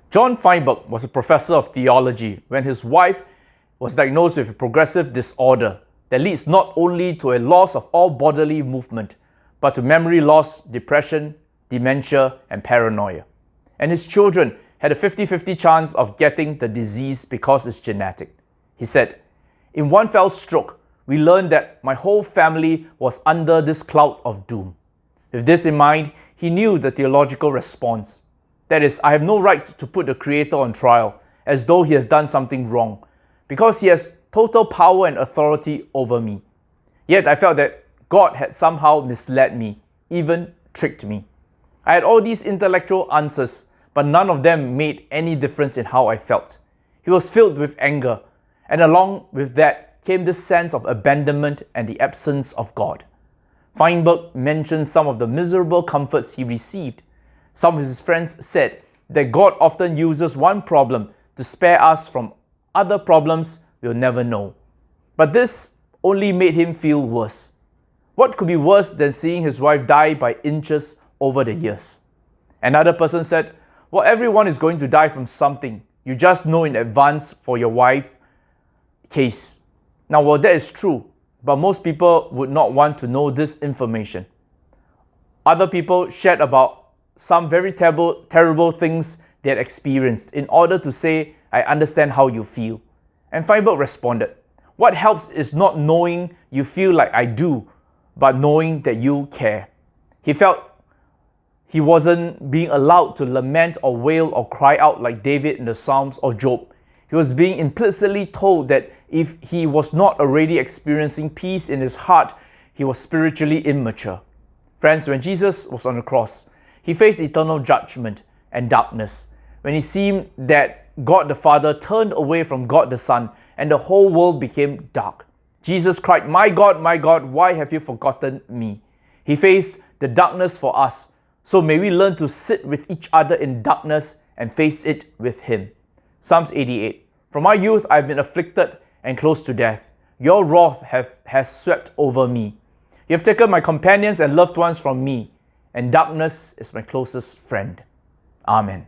John Feinberg was a professor of theology when his wife was diagnosed with a progressive disorder that leads not only to a loss of all bodily movement, but to memory loss, depression, dementia, and paranoia. And his children had a 50-50 chance of getting the disease because it's genetic. He said, "In one fell stroke, we learned that my whole family was under this cloud of doom." With this in mind, he knew the theological response. That is, I have no right to put the Creator on trial as though he has done something wrong, because he has total power and authority over me. Yet I felt that God had somehow misled me, even tricked me. I had all these intellectual answers, but none of them made any difference in how I felt. He was filled with anger, and along with that came this sense of abandonment and the absence of God. Feinberg mentioned some of the miserable comforts he received. Some of his friends said that God often uses one problem to spare us from other problems we'll never know. But this only made him feel worse. What could be worse than seeing his wife die by inches over the years? Another person said, "Well, everyone is going to die from something. You just know in advance for your wife's case." Now, well, that is true, but most people would not want to know this information. Other people shared about some very terrible things they had experienced in order to say, "I understand how you feel." And Feinberg responded, "What helps is not knowing you feel like I do, but knowing that you care." He felt he wasn't being allowed to lament or wail or cry out like David in the Psalms or Job. He was being implicitly told that if he was not already experiencing peace in his heart, he was spiritually immature. Friends, when Jesus was on the cross, he faced eternal judgment and darkness. When it seemed that God the Father turned away from God the Son and the whole world became dark, Jesus cried, my God, why have you forgotten me?" He faced the darkness for us. So may we learn to sit with each other in darkness and face it with Him. Psalms 88. "From my youth I have been afflicted and close to death. Your wrath has swept over me. You have taken my companions and loved ones from me, and darkness is my closest friend." Amen.